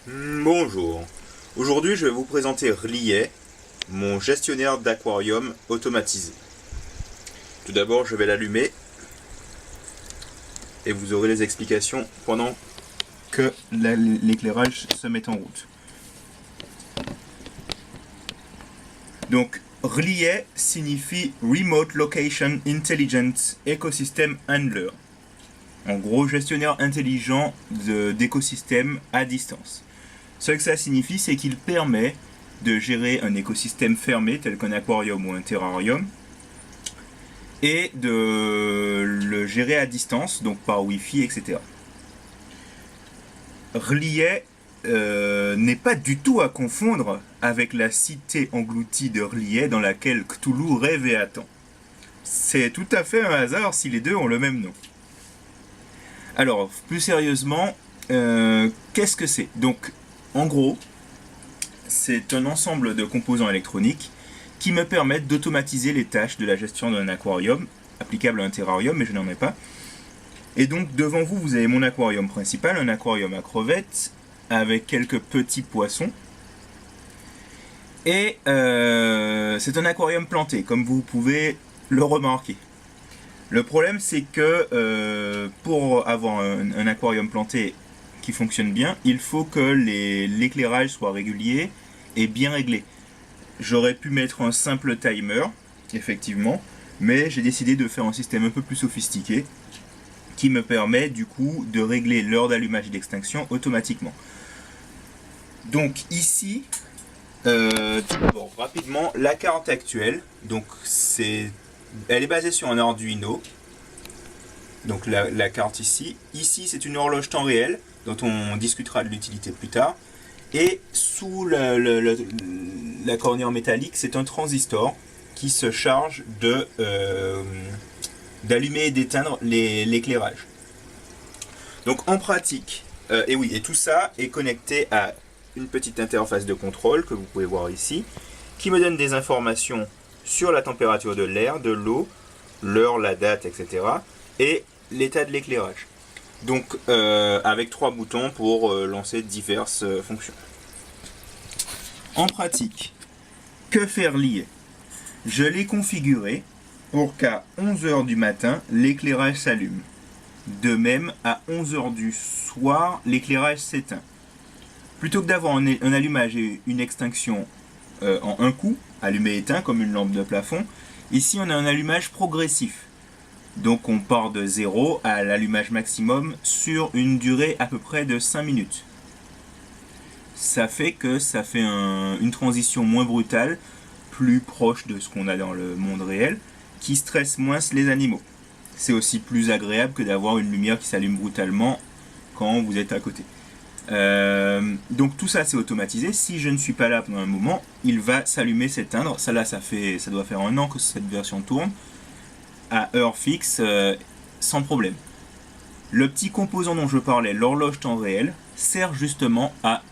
Bonjour. Aujourd'hui, je vais vous présenter Rliet, mon gestionnaire d'aquarium automatisé. Tout d'abord, je vais l'allumer et vous aurez les explications pendant que l'éclairage se met en route. Donc, Rliet signifie Remote Location Intelligent Ecosystem Handler. En gros, gestionnaire intelligent d'écosystème à distance. Ce que ça signifie, c'est qu'il permet de gérer un écosystème fermé, tel qu'un aquarium ou un terrarium, et de le gérer à distance, donc par Wi-Fi, etc. Rliet n'est pas du tout à confondre avec la cité engloutie de Rliet dans laquelle Cthulhu rêve et attend. C'est tout à fait un hasard si les deux ont le même nom. Alors, plus sérieusement, qu'est-ce que c'est ? Donc, en gros, c'est un ensemble de composants électroniques qui me permettent d'automatiser les tâches de la gestion d'un aquarium, applicable à un terrarium, mais je n'en ai pas. Et donc, devant vous, vous avez mon aquarium principal, un aquarium à crevettes, avec quelques petits poissons. Et c'est un aquarium planté, comme vous pouvez le remarquer. Le problème, c'est que pour avoir un aquarium planté qui fonctionne bien, il faut que l'éclairage soit régulier et bien réglé. J'aurais pu mettre un simple timer, effectivement, mais j'ai décidé de faire un système un peu plus sophistiqué qui me permet du coup de régler l'heure d'allumage et d'extinction automatiquement. Donc ici, tout d'abord, rapidement, la carte actuelle, donc elle est basée sur un Arduino. Donc la carte ici. Ici, c'est une horloge temps réel, dont on discutera de l'utilité plus tard. Et sous la cornière métallique, c'est un transistor qui se charge d'allumer et d'éteindre l'éclairage. Donc en pratique, et tout ça est connecté à une petite interface de contrôle que vous pouvez voir ici, qui me donne des informations sur la température de l'air, de l'eau, l'heure, la date, etc. et l'état de l'éclairage. Donc avec 3 boutons pour lancer diverses fonctions. En pratique, que faire Rliet ? Je l'ai configuré pour qu'à 11h du matin, l'éclairage s'allume. De même, à 11h du soir, l'éclairage s'éteint. Plutôt que d'avoir un allumage et une extinction en un coup, allumé-éteint comme une lampe de plafond, ici on a un allumage progressif. Donc on part de 0 à l'allumage maximum sur une durée à peu près de 5 minutes. Ça fait une transition moins brutale, plus proche de ce qu'on a dans le monde réel, qui stresse moins les animaux. C'est aussi plus agréable que d'avoir une lumière qui s'allume brutalement quand vous êtes à côté. Donc tout ça c'est automatisé. Si je ne suis pas là pendant un moment, il va s'allumer, s'éteindre. Ça doit faire 1 an que cette version tourne à heure fixe sans problème. Le petit composant dont je parlais, l'horloge temps réel, sert justement à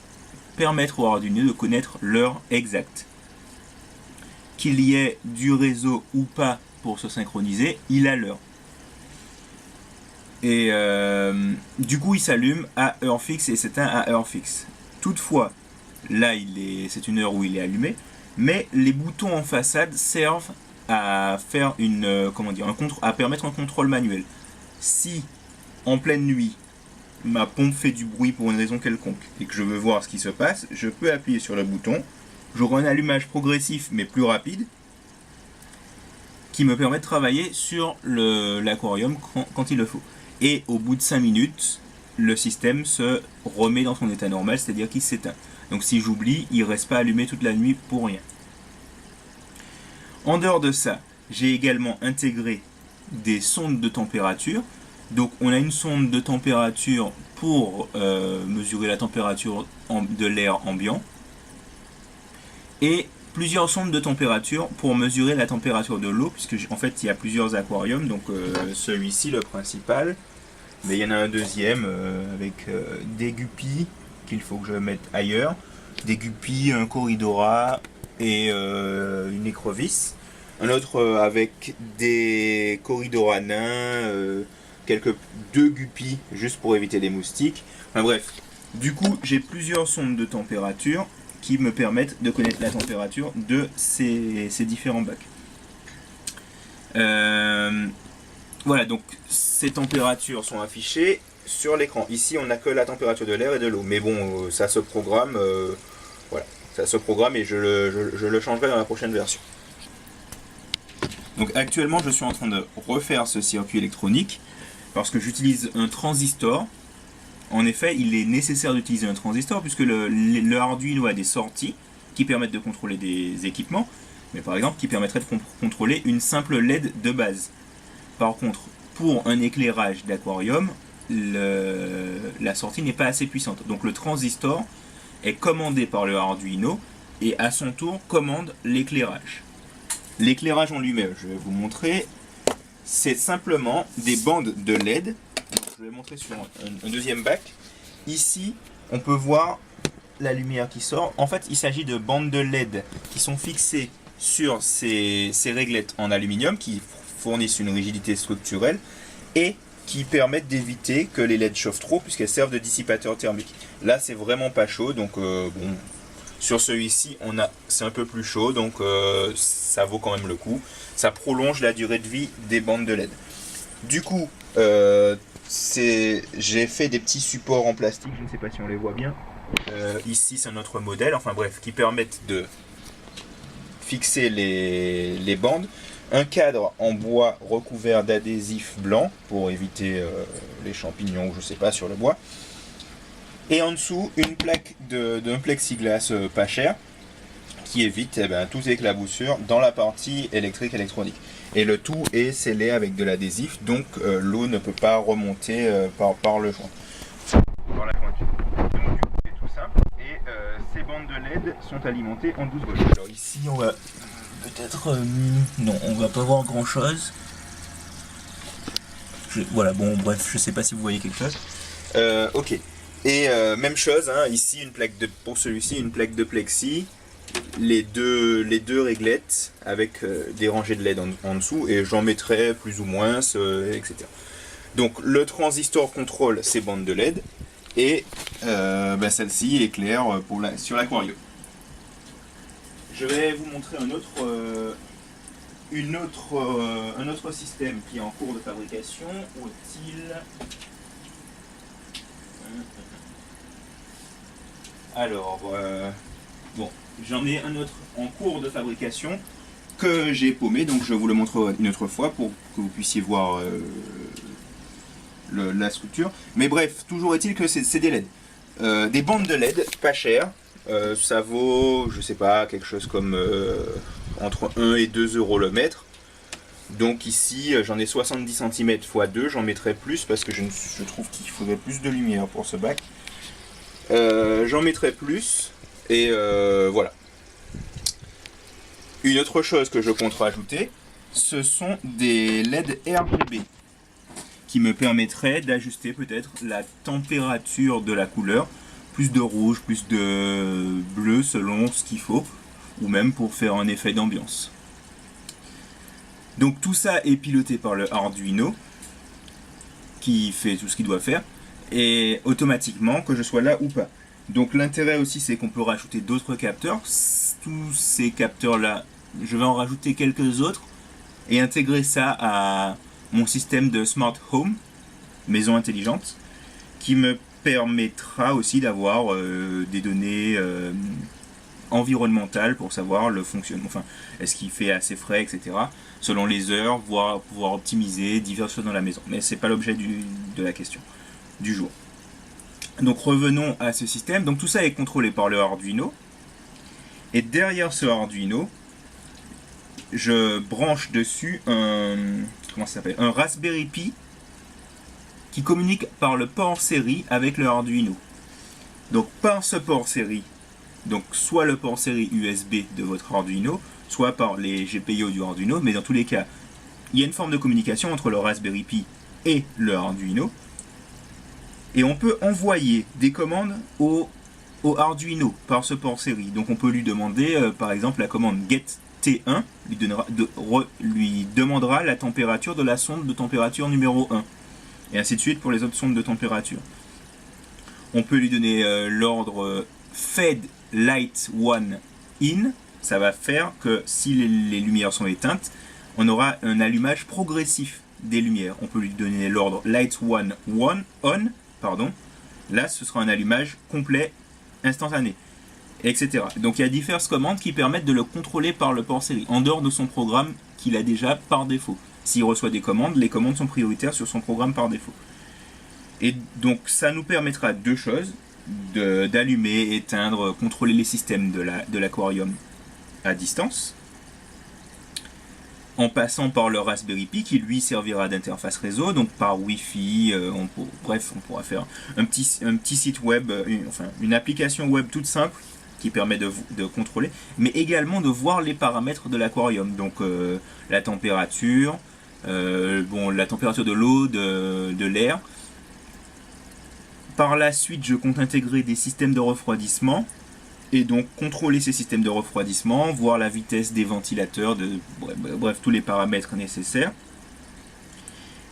permettre au Arduino de connaître l'heure exacte. Qu'il y ait du réseau ou pas pour se synchroniser, il a l'heure. Et du coup il s'allume à heure fixe et s'éteint à heure fixe. Toutefois, là c'est une heure où il est allumé, mais les boutons en façade servent à faire à permettre un contrôle manuel. Si en pleine nuit ma pompe fait du bruit pour une raison quelconque et que je veux voir ce qui se passe, je peux appuyer sur le bouton. J'aurai un allumage progressif mais plus rapide qui me permet de travailler sur l'aquarium quand il le faut. Et au bout de 5 minutes, le système se remet dans son état normal, c'est-à-dire qu'il s'éteint. Donc si j'oublie, il ne reste pas allumé toute la nuit pour rien. En dehors de ça, j'ai également intégré des sondes de température. Donc on a une sonde de température pour mesurer la température de l'air ambiant et plusieurs sondes de température pour mesurer la température de l'eau, puisque en fait il y a plusieurs aquariums, donc celui-ci le principal, mais il y en a un deuxième avec des guppies qu'il faut que je mette ailleurs, des guppies, un corridora et une écrevisse, un autre avec des corridora nains, deux guppies juste pour éviter les moustiques. Enfin bref, Du coup, j'ai plusieurs sondes de température qui me permettent de connaître la température de ces différents bacs. Voilà, donc ces températures sont affichées sur l'écran. Ici, on n'a que la température de l'air et de l'eau. Mais bon, ça se programme. Voilà, ça se programme et je le changerai dans la prochaine version. Donc actuellement, je suis en train de refaire ce circuit électronique parce que j'utilise un transistor. En effet, il est nécessaire d'utiliser un transistor puisque le Arduino a des sorties qui permettent de contrôler des équipements, mais par exemple qui permettraient de contrôler une simple LED de base. Par contre, pour un éclairage d'aquarium, la sortie n'est pas assez puissante. Donc le transistor est commandé par le Arduino et à son tour commande l'éclairage. L'éclairage en lui-même, je vais vous montrer, c'est simplement des bandes de LED. Je vais montrer sur un deuxième bac. Ici, on peut voir la lumière qui sort. En fait, il s'agit de bandes de LED qui sont fixées sur ces réglettes en aluminium qui fournissent une rigidité structurelle et qui permettent d'éviter que les LED chauffent trop puisqu'elles servent de dissipateurs thermiques. Là, c'est vraiment pas chaud, donc bon. Sur celui-ci, c'est un peu plus chaud, donc ça vaut quand même le coup. Ça prolonge la durée de vie des bandes de LED. Du coup, j'ai fait des petits supports en plastique, je ne sais pas si on les voit bien. Ici, c'est notre modèle, enfin bref, qui permettent de fixer les bandes. Un cadre en bois recouvert d'adhésif blanc pour éviter les champignons ou je sais pas sur le bois. Et en dessous, une plaque d'un plexiglas pas cher qui évite toute éclaboussure dans la partie électrique-électronique. Et le tout est scellé avec de l'adhésif, donc l'eau ne peut pas remonter par le joint. Par la pointure. Donc du coup, c'est tout simple. Et ces bandes de LED sont alimentées en 12 volts. Alors ici, on va peut-être... non, on va pas voir grand-chose. Voilà, bon, bref, je sais pas si vous voyez quelque chose. Ok. Et même chose, hein, ici pour celui-ci une plaque de plexi, les deux réglettes avec des rangées de LED en dessous et j'en mettrai plus ou moins, etc. Donc le transistor contrôle ces bandes de LED et celle-ci éclaire sur l'aquarium. Je vais vous montrer un autre système qui est en cours de fabrication. Où est-il ? Alors, bon, j'en ai un autre en cours de fabrication que j'ai paumé, donc je vous le montrerai une autre fois pour que vous puissiez voir la structure. Mais bref, toujours est-il que c'est des LED. Des bandes de LED, pas chères. Ça vaut, je sais pas, quelque chose comme entre 1 et 2 euros le mètre. Donc ici, j'en ai 70 cm x 2, j'en mettrai plus parce que je trouve qu'il faudrait plus de lumière pour ce bac. J'en mettrai plus et voilà. Une autre chose que je compte rajouter, ce sont des LED RGB qui me permettraient d'ajuster peut-être la température de la couleur, plus de rouge, plus de bleu selon ce qu'il faut, ou même pour faire un effet d'ambiance. Donc tout ça est piloté par le Arduino qui fait tout ce qu'il doit faire et automatiquement que je sois là ou pas. Donc l'intérêt aussi c'est qu'on peut rajouter d'autres capteurs. Tous ces capteurs là, je vais en rajouter quelques autres et intégrer ça à mon système de Smart Home, maison intelligente, qui me permettra aussi d'avoir des données environnementales pour savoir le fonctionnement, enfin est-ce qu'il fait assez frais, etc. Selon les heures, pouvoir optimiser diverses choses dans la maison. Mais c'est pas l'objet de la question du jour. Donc revenons à ce système. Donc tout ça est contrôlé par le Arduino. Et derrière ce Arduino, je branche dessus un Raspberry Pi qui communique par le port série avec le Arduino. Donc par ce port série, donc soit le port série USB de votre Arduino, soit par les GPIO du Arduino, mais dans tous les cas, il y a une forme de communication entre le Raspberry Pi et le Arduino. Et on peut envoyer des commandes au Arduino par ce port série. Donc on peut lui demander, par exemple, la commande getT1 lui demandera la température de la sonde de température numéro 1. Et ainsi de suite pour les autres sondes de température. On peut lui donner l'ordre Fade Light One In. Ça va faire que si les lumières sont éteintes, on aura un allumage progressif des lumières. On peut lui donner l'ordre Light One On. Pardon. Là, ce sera un allumage complet, instantané, etc. Donc il y a diverses commandes qui permettent de le contrôler par le port série, en dehors de son programme qu'il a déjà par défaut. S'il reçoit des commandes, les commandes sont prioritaires sur son programme par défaut. Et donc ça nous permettra deux choses, d'allumer, éteindre, contrôler les systèmes de l'aquarium à distance, en passant par le Raspberry Pi qui lui servira d'interface réseau, donc par Wi-Fi, bref, on pourra faire un petit site web, une application web toute simple qui permet de contrôler, mais également de voir les paramètres de l'aquarium, donc la température, la température de l'eau, de l'air. Par la suite, je compte intégrer des systèmes de refroidissement et donc contrôler ces systèmes de refroidissement, voir la vitesse des ventilateurs, bref, tous les paramètres nécessaires.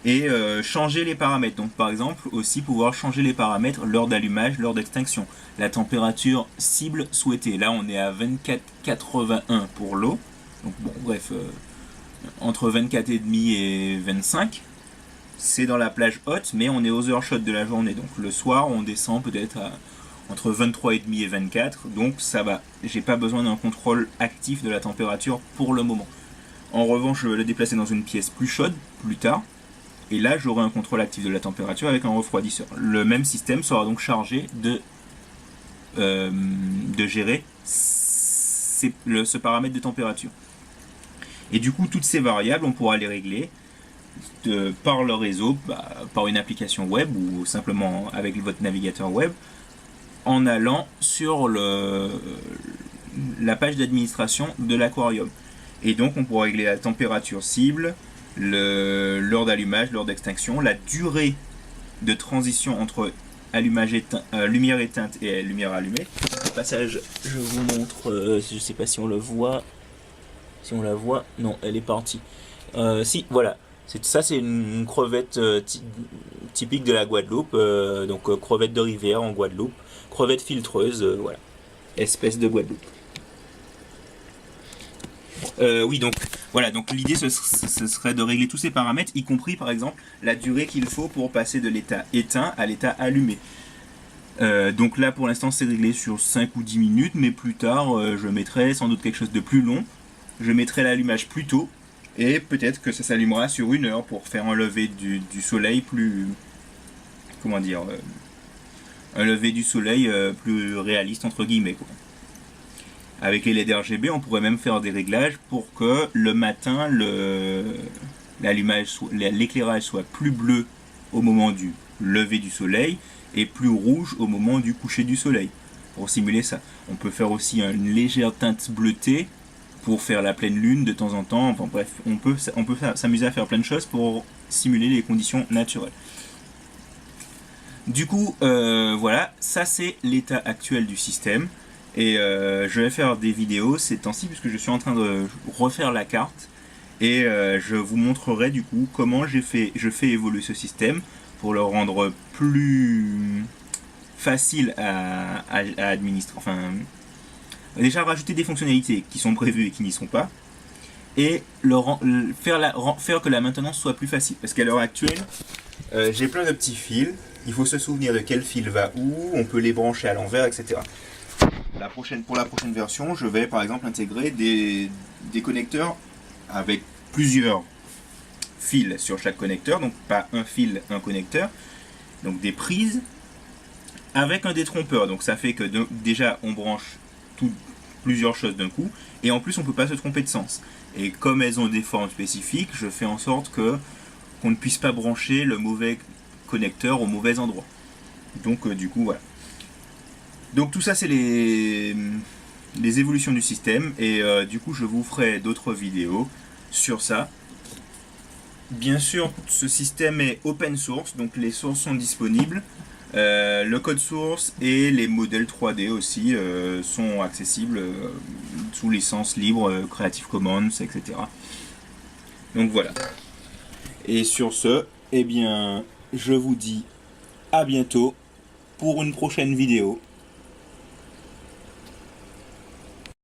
Et changer les paramètres. Donc par exemple, aussi pouvoir changer les paramètres, l'heure d'allumage, l'heure d'extinction, la température cible souhaitée. Là, on est à 24,81 pour l'eau. Donc bon, bref, entre 24,5 et 25. C'est dans la plage haute, mais on est aux heures chaudes de la journée. Donc le soir, on descend peut-être à entre 23,5 et 24. Donc ça va. J'ai pas besoin d'un contrôle actif de la température pour le moment. En revanche, je vais le déplacer dans une pièce plus chaude, plus tard. Et là, j'aurai un contrôle actif de la température avec un refroidisseur. Le même système sera donc chargé de gérer ce paramètre de température. Et du coup, toutes ces variables, on pourra les régler par le réseau, par une application web ou simplement avec votre navigateur web, en allant sur la page d'administration de l'aquarium. Et donc, on pourra régler la température cible, l'heure d'allumage, l'heure d'extinction, la durée de transition entre lumière éteinte et lumière allumée. Au passage, je vous montre, je ne sais pas si on le voit, si on la voit, non, elle est partie. Si, voilà, ça c'est une crevette typique de la Guadeloupe, donc crevette de rivière en Guadeloupe, crevette filtreuse, voilà, espèce de Guadeloupe. Oui, donc voilà, donc l'idée ce serait de régler tous ces paramètres, y compris par exemple la durée qu'il faut pour passer de l'état éteint à l'état allumé. Donc là pour l'instant c'est réglé sur 5 ou 10 minutes, mais plus tard je mettrai sans doute quelque chose de plus long. Je mettrai l'allumage plus tôt, et peut-être que ça s'allumera sur 1 heure pour faire un lever du soleil plus... Comment dire un lever du soleil plus réaliste entre guillemets, quoi. Avec les LED RGB, on pourrait même faire des réglages pour que le matin, l'éclairage soit plus bleu au moment du lever du soleil et plus rouge au moment du coucher du soleil, pour simuler ça. On peut faire aussi une légère teinte bleutée pour faire la pleine lune de temps en temps. Enfin bref, on peut s'amuser à faire plein de choses pour simuler les conditions naturelles. Du coup, voilà, ça c'est l'état actuel du système. Et je vais faire des vidéos ces temps-ci puisque je suis en train de refaire la carte et je vous montrerai du coup comment je fais évoluer ce système pour le rendre plus facile à administrer. Enfin, déjà rajouter des fonctionnalités qui sont prévues et qui n'y sont pas, et faire que la maintenance soit plus facile, parce qu'à l'heure actuelle j'ai plein de petits fils, il faut se souvenir de quel fil va où, on peut les brancher à l'envers, etc. Pour la prochaine version, je vais par exemple intégrer des connecteurs avec plusieurs fils sur chaque connecteur, donc pas un fil, un connecteur, donc des prises avec un détrompeur. Donc ça fait que déjà on branche plusieurs choses d'un coup, et en plus on ne peut pas se tromper de sens. Et comme elles ont des formes spécifiques, je fais en sorte qu'on ne puisse pas brancher le mauvais connecteur au mauvais endroit. Donc du coup voilà. Donc tout ça c'est les évolutions du système, et du coup je vous ferai d'autres vidéos sur ça. Bien sûr, ce système est open source, donc les sources sont disponibles. Le code source et les modèles 3D aussi sont accessibles sous licence libre, Creative Commons, etc. Donc voilà. Et sur ce, eh bien, je vous dis à bientôt pour une prochaine vidéo.